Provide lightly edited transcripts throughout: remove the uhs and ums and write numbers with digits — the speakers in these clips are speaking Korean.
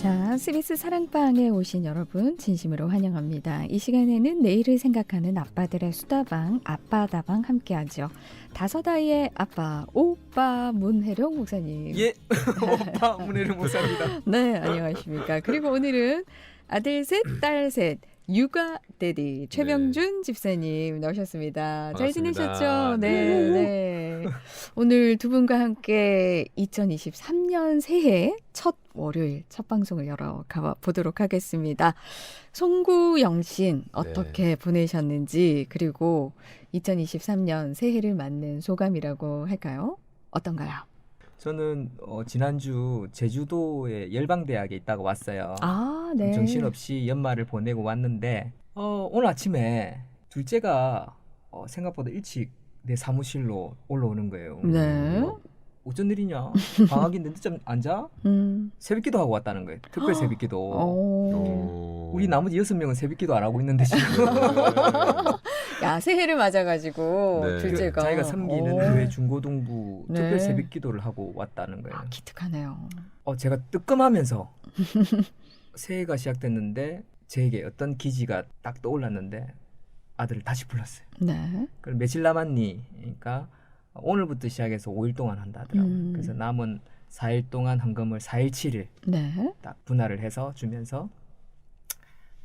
자, 스비스 사랑방에 오신 여러분 진심으로 환영합니다. 이 시간에는 내일을 생각하는 아빠들의 수다방, 아빠다방 함께하죠. 다섯 아이의 아빠, 오빠 문혜룡 목사님. 예, 오빠 문혜룡 목사입니다. 네, 안녕하십니까. 그리고 오늘은 아들 셋, 딸 셋, 육아 데디 최병준 집사님 나오셨습니다. 잘 지내셨죠? 네, 네. 오늘 두 분과 함께 2023년 새해 첫 월요일 첫 방송을 열어보도록 하겠습니다. 송구영신 어떻게 보내셨는지, 그리고 2023년 새해를 맞는 소감이라고 할까요? 어떤가요? 저는 지난주 제주도의 열방대학에 있다가 왔어요. 아, 네. 정신없이 연말을 보내고 왔는데 오늘 아침에 둘째가 생각보다 일찍 내 사무실로 올라오는 거예요. 네. 어쩐 일이냐? 방학인데 늦잠 안 자? 새벽기도 하고 왔다는 거예요. 특별 새벽기도. 우리 나머지 6명은 새벽기도 안 하고 있는데 지금. 야, 새해를 맞아가지고 네. 둘째가 자기가 섬기는 교회 중고등부 네. 특별 새벽기도를 하고 왔다는 거예요. 아, 기특하네요. 제가 뜨끔하면서 새해가 시작됐는데 제게 어떤 기지가 딱 떠올랐는데 아들을 다시 불렀어요. 네. 그럼 며칠 남았니? 그러니까 오늘부터 시작해서 5일 동안 한다 하더라고요. 그래서 남은 4일 동안 헌금을 4일 7일 네. 딱 분할을 해서 주면서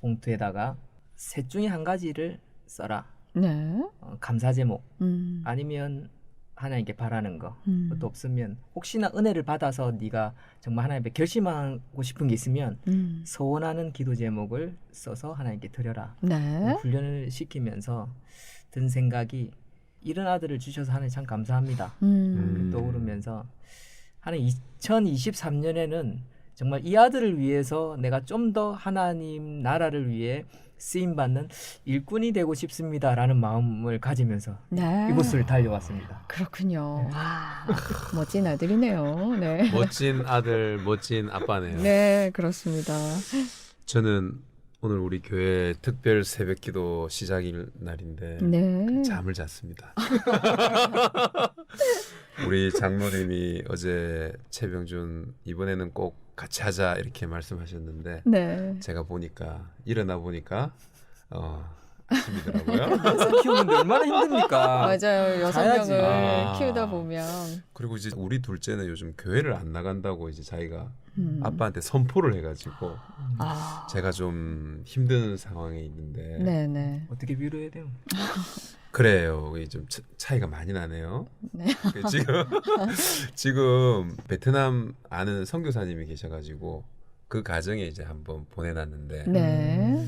봉투에다가 셋 중에 한 가지를 써라. 네. 감사 제목 음. 아니면 하나님께 바라는 거. 음. 또 없으면 혹시나 은혜를 받아서 네가 정말 하나님께 결심하고 싶은 게 있으면 소원하는 기도 제목을 써서 하나님께 드려라. 네. 훈련을 시키면서 든 생각이 이런 아들을 주셔서 하나님 참 감사합니다. 떠오르면서 하나님 2023년에는 정말 이 아들을 위해서 내가 좀 더 하나님 나라를 위해 쓰임받는 일꾼이 되고 싶습니다라는 마음을 가지면서 네. 이곳을 달려왔습니다. 그렇군요. 와, 멋진 아들이네요. 네. 멋진 아들, 멋진 아빠네요. 네, 그렇습니다. 저는 오늘 우리 교회 특별 새벽기도 시작일 날인데 네. 잠을 잤습니다. 우리 장로님이 어제 최병준 이번에는 꼭 같이 하자 이렇게 말씀하셨는데 네. 제가 일어나 보니까 아침이더라고요. 녀석 키우는데 얼마나 힘듭니까? 맞아요. 여섯 자야지. 명을 키우다 보면. 그리고 이제 우리 둘째는 요즘 교회를 안 나간다고 이제 자기가 아빠한테 선포를 해가지고 아. 제가 좀 힘든 상황에 있는데 네네. 어떻게 위로해야 돼요? 그래요. 이게 좀 차이가 많이 나네요. 네. 지금 베트남 아는 선교사님이 계셔가지고 그 가정에 이제 한번 보내놨는데 네.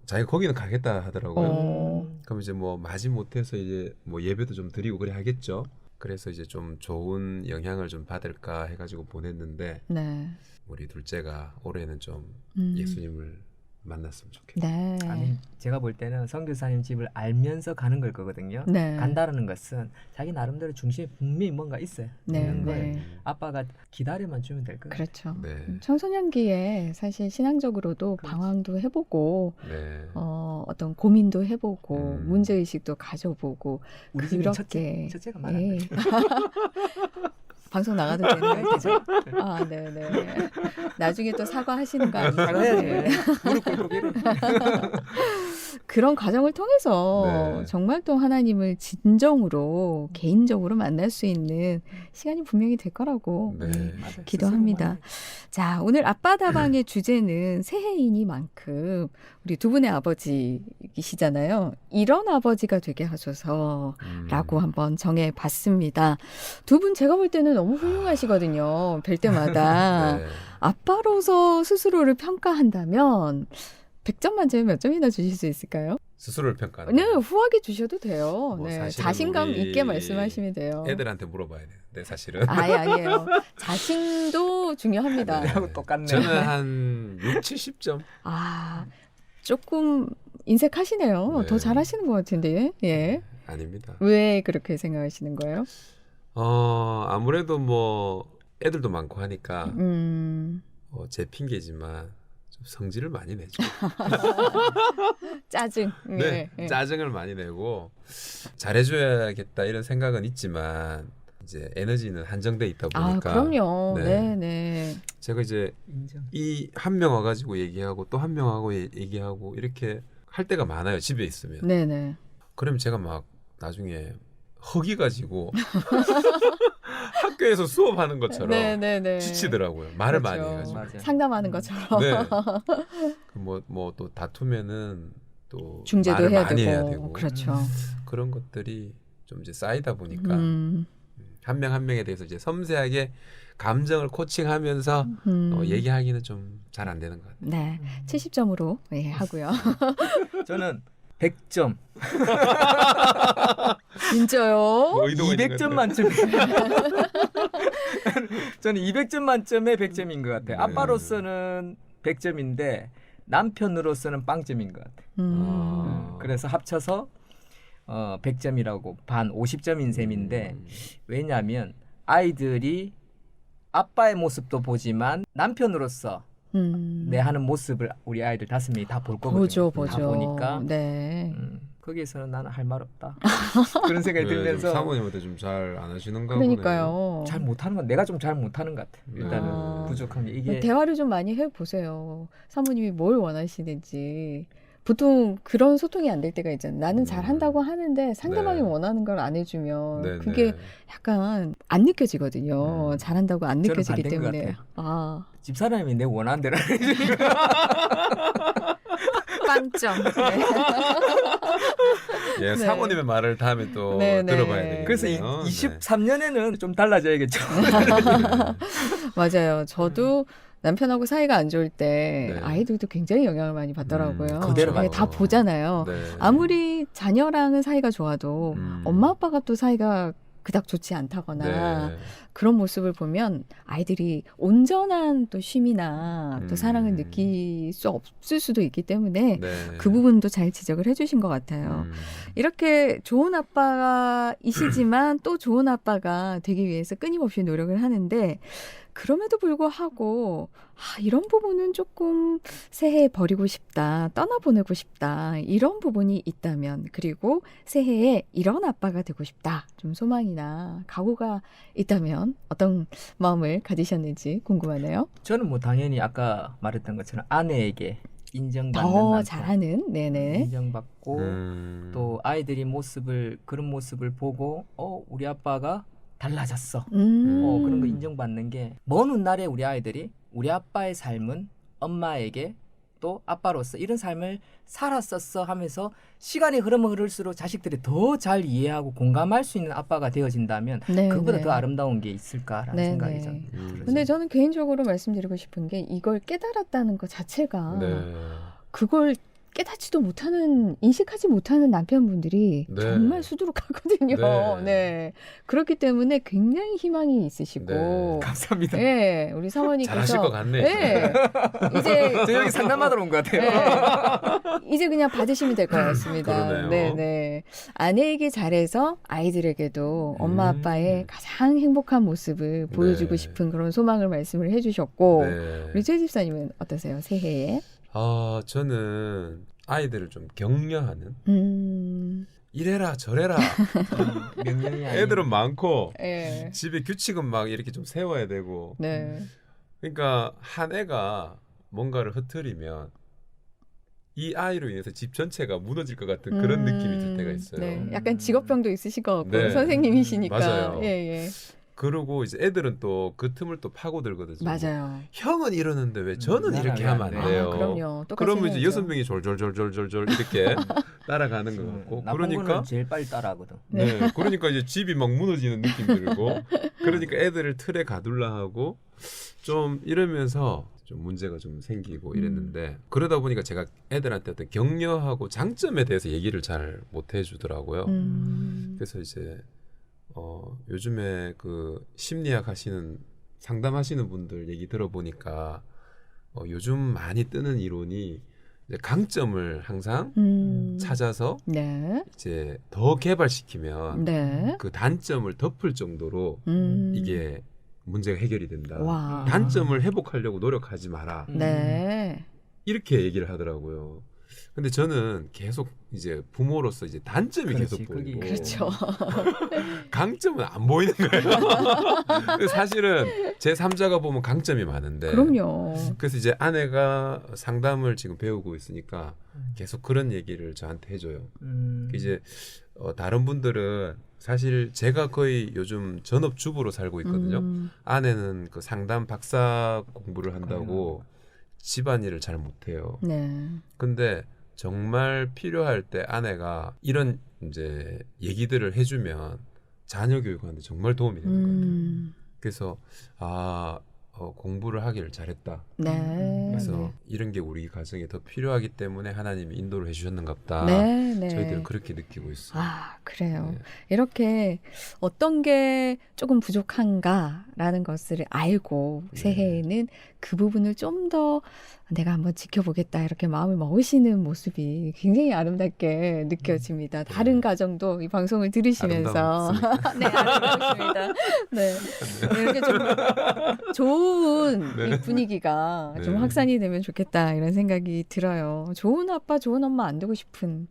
자기가 거기는 가겠다 하더라고요. 어. 그럼 이제 뭐 마지 못해서 이제 뭐 예배도 좀 드리고 그래 하겠죠. 그래서 이제 좀 좋은 영향을 좀 받을까 해가지고 보냈는데 네. 우리 둘째가 올해는 좀 예수님을 만났으면 좋겠어요. 네. 아니 제가 볼 때는 선교사님 집을 알면서 가는 걸 거거든요. 네. 간다라는 것은 자기 나름대로 중심에 분명히 뭔가 있어요. 네. 있는 걸 네. 아빠가 기다려만 주면 될 거예요. 그렇죠. 네. 청소년기에 사실 신앙적으로도 그렇지. 방황도 해보고 네. 어떤 고민도 해보고 음. 문제의식도 가져보고 우리 집은 그렇게 첫째가 말 안 돼. 방송 나가도 되나요? 아, 네네. 나중에 또 사과하시는 거 아니에요? 사과해야지. 무릎 꿇고 이래. 그런 과정을 통해서 네. 정말 또 하나님을 진정으로 개인적으로 만날 수 있는 시간이 분명히 될 거라고 네. 맞아요. 기도합니다. 자, 오늘 아빠다방의 주제는 새해이니만큼 우리 두 분의 아버지이시잖아요. 이런 아버지가 되게 하소서라고 한번 정해봤습니다. 두 분 제가 볼 때는 너무 훌륭하시거든요. 뵐 때마다. 네. 아빠로서 스스로를 평가한다면 100점 만점에 몇 점이나 주실 수 있을까요? 스스로를 평가하는 네, 거예요. 후하게 주셔도 돼요. 뭐 네, 사실은 자신감 우리 있게 말씀하시면 돼요. 애들한테 물어봐야 되는데 사실은 아니에요. 자신도 중요합니다. 내하고 똑같네. 저는 한 6, 70점. 아, 조금 인색하시네요. 네. 더 잘하시는 것 같은데. 예. 아닙니다. 왜 그렇게 생각하시는 거예요? 아무래도 뭐 애들도 많고 하니까 음, 제 핑계지만 좀 성질을 많이 내죠. 짜증. 네, 예. 짜증을 많이 내고 잘해줘야겠다 이런 생각은 있지만 이제 에너지는 한정돼 있다 아, 보니까 그럼요. 네. 네. 제가 이제 인정. 이 한 명 와가지고 얘기하고 또 한 명 하고 얘기하고 이렇게 할 때가 많아요. 집에 있으면. 네, 네. 그러면 제가 막 나중에 허기 가지고 학교에서 수업하는 것처럼 네, 네, 네. 지치더라고요. 말을 그렇죠. 많이 해가지고. 맞아요. 상담하는 것처럼. 네. 뭐 또 다투면은 또 중재도 말을 해야 많이 되고. 해야 되고 그렇죠. 그런 것들이 좀 이제 쌓이다 보니까 음. 한 명 한 명에 대해서 이제 섬세하게 감정을 코칭하면서 얘기하기는 좀 잘 안 되는 것 같아요. 네. 70점으로 예, 하고요. 저는 100점, 진짜요? 뭐 의도가 있는 200점 것 만점에 저는 200점 만점에 100점인 것 같아요. 네. 아빠로서는 100점인데 남편으로서는 빵점인 것 같아요. 아. 그래서 합쳐서 100점이라고 반 50점인 셈인데 왜냐하면 아이들이 아빠의 모습도 보지만 남편으로서 내 하는 모습을 우리 아이들 5명이 다 볼 거거든요. 보죠. 다 보니까 네. 거기에서는 나는 할 말 없다. 그런 생각이 들면서 사모님한테 좀 잘 안 하시는가 보네요. 그러니까요. 잘 못하는 건 내가 좀 잘 못하는 것 같아. 일단은 아. 부족한 게 이게 대화를 좀 많이 해보세요. 사모님이 뭘 원하시는지. 보통 그런 소통이 안 될 때가 있잖아요. 나는 잘한다고 하는데 상대방이 네. 원하는 걸 안 해주면 네, 그게 네. 약간 안 느껴지거든요. 잘한다고 안 저는 느껴지기 반대인 것 때문에. 같아요. 아, 집사람이 내 원하는 대로 빵점. 네. 예, 네. 사모님의 말을 다음에 또 네, 네. 들어봐야 되겠네요. 그래서 23년에는 좀 달라져야겠죠. 맞아요. 저도 남편하고 사이가 안 좋을 때 네. 아이들도 굉장히 영향을 많이 받더라고요. 그대로 네, 다 받죠. 보잖아요. 네. 아무리 자녀랑은 사이가 좋아도 엄마 아빠가 또 사이가 그닥 좋지 않다거나 네. 그런 모습을 보면 아이들이 온전한 또 쉼이나 또 사랑을 느낄 수 없을 수도 있기 때문에 네. 그 부분도 잘 지적을 해주신 것 같아요. 이렇게 좋은 아빠이시지만 또 좋은 아빠가 되기 위해서 끊임없이 노력을 하는데 그럼에도 불구하고 이런 부분은 조금 새해에 버리고 싶다, 떠나보내고 싶다 이런 부분이 있다면 그리고 새해에 이런 아빠가 되고 싶다 좀 소망이나 각오가 있다면 어떤 마음을 가지셨는지 궁금하네요. 저는 뭐 당연히 아까 말했던 것처럼 아내에게 인정받는 더 남편, 잘하는 네네. 인정받고 또 아이들이 그런 모습을 보고 우리 아빠가 달라졌어. 그런 거 인정받는 게 먼 훗날에 우리 아이들이 우리 아빠의 삶은 엄마에게 또 아빠로서 이런 삶을 살았었어 하면서 시간이 흐를수록 자식들이 더 잘 이해하고 공감할 수 있는 아빠가 되어진다면 네, 그보다 네. 더 아름다운 게 있을까라는 네, 생각이 네. 좀 들어요. 근데 저는 개인적으로 말씀드리고 싶은 게 이걸 깨달았다는 것 자체가 네. 그걸 깨닫지도 못하는 인식하지 못하는 남편분들이 네. 정말 수두룩하거든요. 네. 네. 그렇기 때문에 굉장히 희망이 있으시고 네. 감사합니다. 네, 우리 사모님께서 잘하실 것 같네요. 네. 이제 저 여기 상담하러 온 것 같아요. 네. 이제 그냥 받으시면 될 것 같습니다. 그러네요. 네, 네. 아내에게 잘해서 아이들에게도 엄마 아빠의 가장 행복한 모습을 보여주고 네. 싶은 그런 소망을 말씀을 해주셨고 네. 우리 최 집사님은 어떠세요? 새해에? 저는 아이들을 좀 격려하는 이래라 저래라 명령이 아닌 애들은 많고 예. 집에 규칙은 막 이렇게 좀 세워야 되고 네. 그러니까 한 애가 뭔가를 흐트리면 이 아이로 인해서 집 전체가 무너질 것 같은 그런 느낌이 들 때가 있어요. 네. 약간 직업병도 있으실 것 같고 네. 선생님이시니까. 맞아요. 예, 예. 그러고 이제 애들은 또 그 틈을 또 파고들거든요. 맞아요. 형은 이러는데 왜 저는 나는 이렇게 왜 하면 안 안 돼? 돼요? 그럼요. 똑같이 그러면 이제 해야죠. 6명이 졸졸졸졸졸 이렇게 따라가는 것 같고 나쁜 그러니까 거는 제일 빨리 따라하거든. 네, 그러니까 이제 집이 막 무너지는 느낌 들고 그러니까 애들을 틀에 가둘라 하고 좀 이러면서 좀 문제가 좀 생기고 이랬는데 그러다 보니까 제가 애들한테 어떤 격려하고 장점에 대해서 얘기를 잘 못 해주더라고요. 그래서 이제 요즘에 그 심리학 하시는 상담하시는 분들 얘기 들어보니까 요즘 많이 뜨는 이론이 이제 강점을 항상 찾아서 네. 이제 더 개발시키면 네. 그 단점을 덮을 정도로 이게 문제가 해결이 된다. 와. 단점을 회복하려고 노력하지 마라. 네. 이렇게 얘기를 하더라고요. 근데 저는 계속 이제 부모로서 이제 단점이 그렇지, 계속 보이고 그렇죠. 강점은 안 보이는 거예요. 근데 사실은 제 3자가 보면 강점이 많은데 그럼요. 그래서 이제 아내가 상담을 지금 배우고 있으니까 계속 그런 얘기를 저한테 해줘요. 이제 다른 분들은 사실 제가 거의 요즘 전업주부로 살고 있거든요. 아내는 그 상담 박사 공부를 한다고 집안일을 잘 못해요. 네. 근데 정말 필요할 때 아내가 이런 이제 얘기들을 해주면 자녀 교육하는데 정말 도움이 되는 것 같아요. 그래서 공부를 하기를 잘했다. 네. 그래서 이런 게 우리 가정에 더 필요하기 때문에 하나님이 인도를 해주셨는갑다. 네, 네. 저희들은 그렇게 느끼고 있어요. 아, 그래요. 네. 이렇게 어떤 게 조금 부족한가라는 것을 알고 네. 새해에는 그 부분을 좀 더 내가 한번 지켜보겠다 이렇게 마음을 먹으시는 모습이 굉장히 아름답게 느껴집니다. 다른 가정도 이 방송을 들으시면서 네, 아름답습니다. 네. 이렇게 좀 좋은 이 분위기가 네. 좀 확산이 되면 좋겠다 이런 생각이 들어요. 좋은 아빠, 좋은 엄마 안 되고 싶은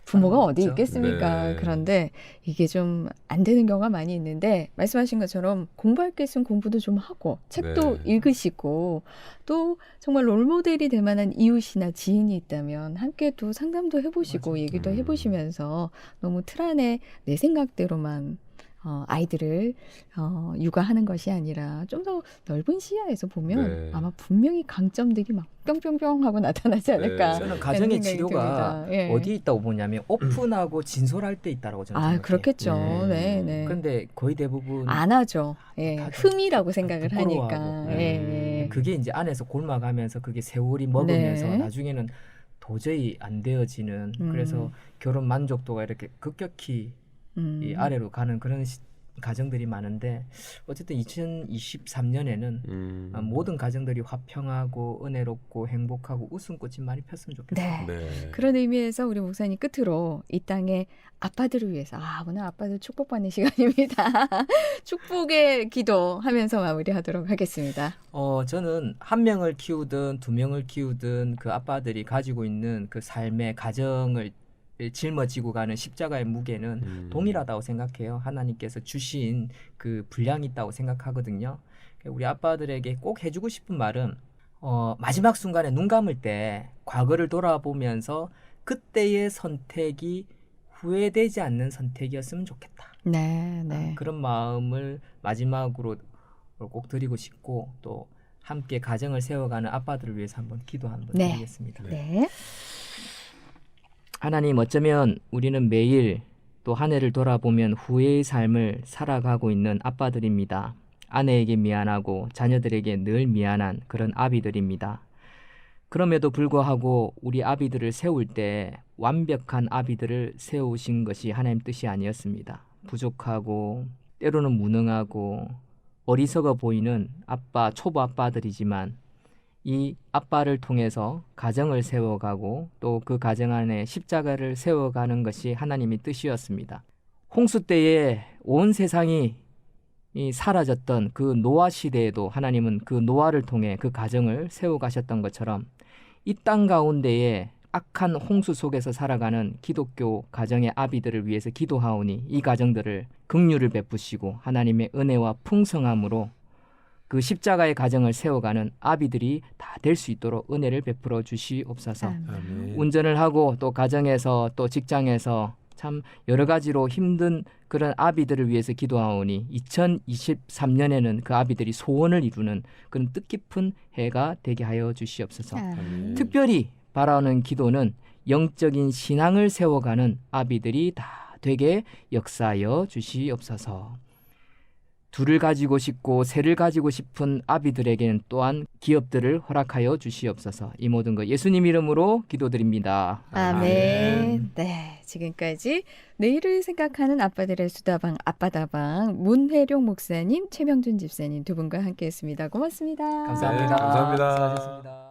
부모가 어디 없죠. 있겠습니까? 네. 그런데 이게 좀 안 되는 경우가 많이 있는데 말씀하신 것처럼 공부할 게 있으면 공부도 좀 하고 책도 네. 읽으시고 또 정말 롤모델이 될 만한 이웃이나 지인이 있다면 함께 또 상담도 해보시고 맞아요. 얘기도 해보시면서 너무 틀 안에 내 생각대로만 아이들을 육아하는 것이 아니라 좀 더 넓은 시야에서 보면 네. 아마 분명히 강점들이 막 뿅뿅뿅 하고 나타나지 않을까. 네. 저는 가정의 생각이 치료가 듭니다. 예. 어디에 있다고 보냐면 오픈하고 진솔할 때 있다라고 저는 아, 생각해요. 그렇겠죠. 네. 네, 네. 근데 거의 대부분 안 하죠. 예. 못하죠. 흠이라고 생각을 부끄러워하고. 하니까. 네. 예, 예. 그게 이제 안에서 골마가면서 그게 세월이 먹으면서 네. 나중에는 도저히 안 되어지는 그래서 결혼 만족도가 이렇게 급격히 이 아래로 가는 그런 가정들이 많은데 어쨌든 2023년에는 모든 가정들이 화평하고 은혜롭고 행복하고 웃음꽃이 많이 폈으면 좋겠어요. 네. 네. 그런 의미에서 우리 목사님 끝으로 이 땅의 아빠들을 위해서 오늘 아빠들 축복받는 시간입니다. 축복의 기도하면서 마무리하도록 하겠습니다. 저는 한 명을 키우든 두 명을 키우든 그 아빠들이 가지고 있는 그 삶의 가정을 짊어지고 가는 십자가의 무게는 동일하다고 생각해요. 하나님께서 주신 그 분량이 있다고 생각하거든요. 우리 아빠들에게 꼭 해주고 싶은 말은 마지막 순간에 눈 감을 때 과거를 돌아보면서 그때의 선택이 후회되지 않는 선택이었으면 좋겠다. 네, 네. 그런 마음을 마지막으로 꼭 드리고 싶고 또 함께 가정을 세워가는 아빠들을 위해서 한번 기도 한번 네. 드리겠습니다. 네. 하나님, 어쩌면 우리는 매일 또 한 해를 돌아보면 후회의 삶을 살아가고 있는 아빠들입니다. 아내에게 미안하고 자녀들에게 늘 미안한 그런 아비들입니다. 그럼에도 불구하고 우리 아비들을 세울 때 완벽한 아비들을 세우신 것이 하나님 뜻이 아니었습니다. 부족하고 때로는 무능하고 어리석어 보이는 초보 아빠들이지만 이 아빠를 통해서 가정을 세워가고 또 그 가정 안에 십자가를 세워가는 것이 하나님의 뜻이었습니다. 홍수 때에 온 세상이 사라졌던 그 노아 시대에도 하나님은 그 노아를 통해 그 가정을 세워가셨던 것처럼 이 땅 가운데에 악한 홍수 속에서 살아가는 기독교 가정의 아비들을 위해서 기도하오니 이 가정들을 긍휼을 베푸시고 하나님의 은혜와 풍성함으로 그 십자가의 가정을 세워가는 아비들이 다 될 수 있도록 은혜를 베풀어 주시옵소서. 아멘. 운전을 하고 또 가정에서 또 직장에서 참 여러 가지로 힘든 그런 아비들을 위해서 기도하오니 2023년에는 그 아비들이 소원을 이루는 그런 뜻깊은 해가 되게 하여 주시옵소서. 아멘. 특별히 바라는 기도는 영적인 신앙을 세워가는 아비들이 다 되게 역사하여 주시옵소서. 둘을 가지고 싶고 셋을 가지고 싶은 아비들에게는 또한 기업들을 허락하여 주시옵소서. 이 모든 것 예수님 이름으로 기도드립니다. 아멘. 네, 지금까지 내일을 생각하는 아빠들의 수다방 아빠다방 문혜룡 목사님, 최명준 집사님 두 분과 함께했습니다. 고맙습니다. 감사합니다. 네, 감사합니다. 수고하셨습니다.